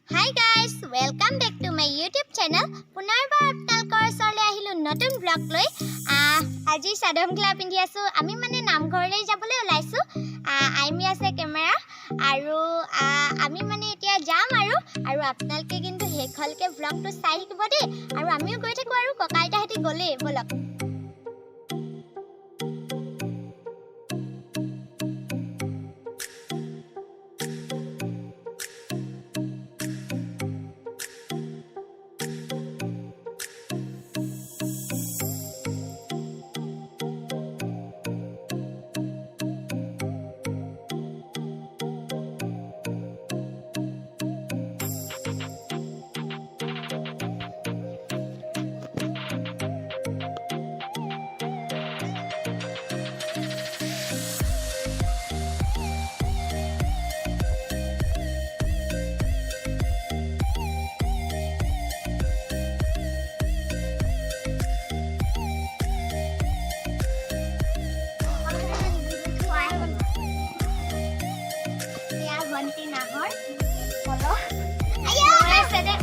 Hi guys, welcome back to my YouTube channel. পুনৰবাৰ আপোনালোকৰ ওচৰলৈ আহিলো নতুন ব্লগ লৈ। আজি সাধু মেখেলা পিন্ধি আছো। আমি মানে নামঘৰলৈ যাবলৈ ওলাইছো। আইমি আছে কেমেৰা আৰু আমি মানে এতিয়া যাম আৰু আপোনালোকে কিন্তু হেখলকে ব্লগটো চাই থাকিব দেই। আৰু আমিও গৈ থাকো আৰু ককা আইতাহঁতি গ'লে বলক।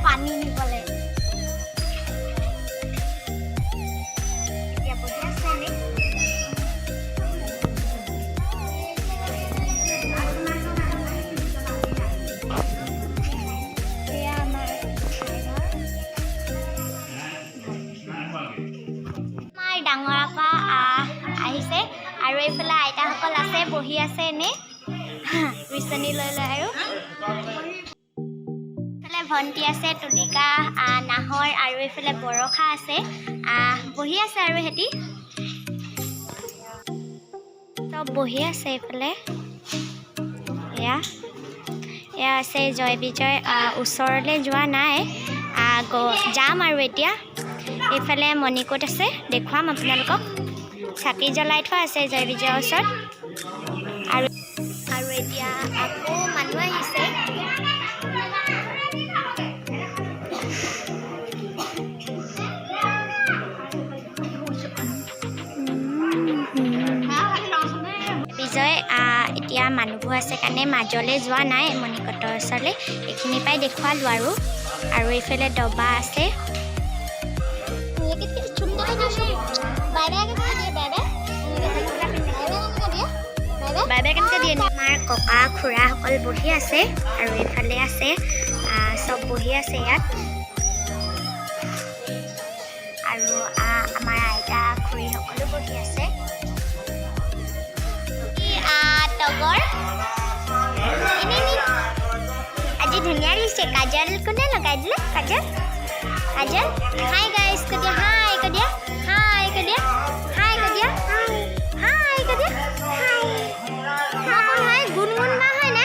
পানী নিবলে এতিয়া বহি আছে নে এয়া আমাৰ ডাঙৰ আপা আহিছে আৰু এইফালে আইতাসকল আছে বহি আছে এনে বিচনী লৈ লৈ আৰু ভণ্টি আছে তুলিকা নাহৰ আৰু এইফালে বৰষা আছে বহি আছে আৰু হেতি চব বহি আছে এইফালে এয়া আছে জয় বিজয় ওচৰলৈ যোৱা নাই যাম আৰু এতিয়া এইফালে মণিকোট আছে দেখুৱাম আপোনালোকক চাকি জ্বলাই থোৱা আছে জয় বিজয়ৰ ওচৰত আৰু এতিয়া আকৌ মানুহ আহিছে বিজয় এতিয়া মানুহবোৰ আছে কাৰণে মাজলৈ যোৱা নাই মণিকোটৰ ওচৰলৈ এইখিনি পাই দেখুৱালোঁ আৰু এইফালে ডবা আছে আমাৰ ককা খুৰাসকল বহি আছে আৰু এইফালে আছে চব বহি আছে ইয়াত আৰু আমাৰ আইতা খুৰীসকলো বহি আছে টগৰ আজি ধুনীয়া দিছে কাজল কোনে লগাই দিলে কাজল হাই গাইজ কৈ দিয়া হাই কৈ দিয়া হাই কৈ দিয়া হাই কৈ দিয়া হাই কৈ দিয়া হাই গুণগুণ মা হয় নে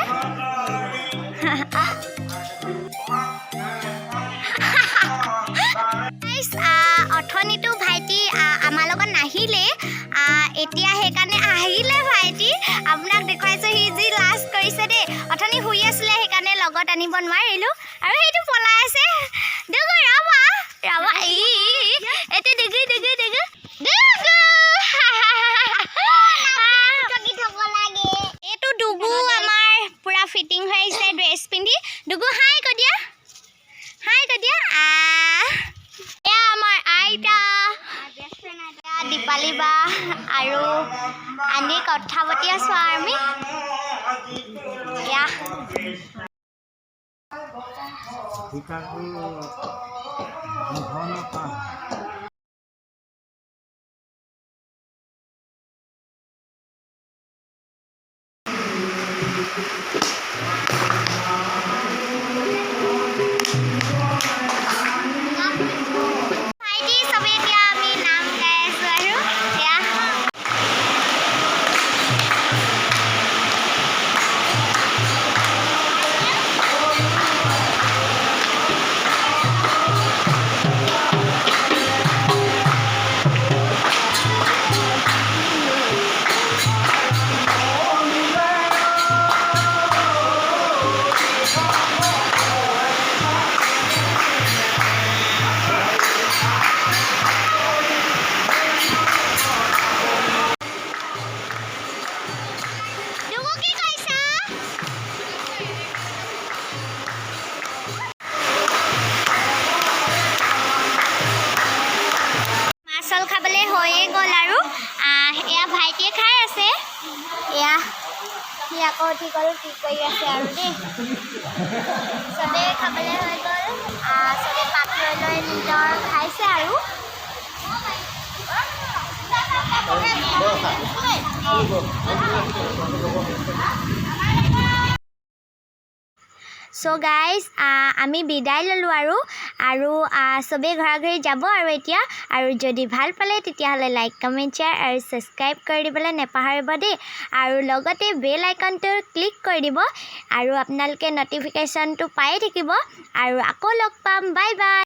অথনিটো ভাইটি আমাৰ লগত নাহিলে এতিয়া সেইকাৰণে আহিলে ভাইটি আপোনাক দেখুৱাইছো সি যি লাষ্ট কৰিছে দেই অথনি শুই আছিলে সেইকাৰণে লগত আনিব নোৱাৰিলোঁ আৰু সেইটো পলাই আছে দেখো ৰবা এতিয়া দেখি এইটো ডুগু আমাৰ পুৰা ফিটিং হৈ আহিছে ড্ৰেছ পিন্ধি ডুগু হাই কৈ দিয়া এয়া আমাৰ আইতা দীপালী বা আৰু আনি কথা পাতি আছো আমি সি আকৌ উঠি গ'ল কি কৰি আছে আৰু দেই চবেই খাবলৈ হৈ গ'ল চবেই পাত লৈ নিজৰ খাইছে আৰু So guys, আমি বিদায় ললো আৰু সবে ঘৰা ঘৰি যাব আৰু এতিয়া আৰু যদি ভাল পালে তেতিয়াহলে লাইক কমেন্ট শ্বেয়াৰ আৰু সাবস্ক্ৰাইব কৰি দিবলে নেপাহৰিব দেই আৰু লগতে বেল আইকনটো ক্লিক কৰি দিব আৰু আপোনালোকে নটিফিকেশনটো পাই থাকিব আৰু আকৌ লগ পাম বাই বাই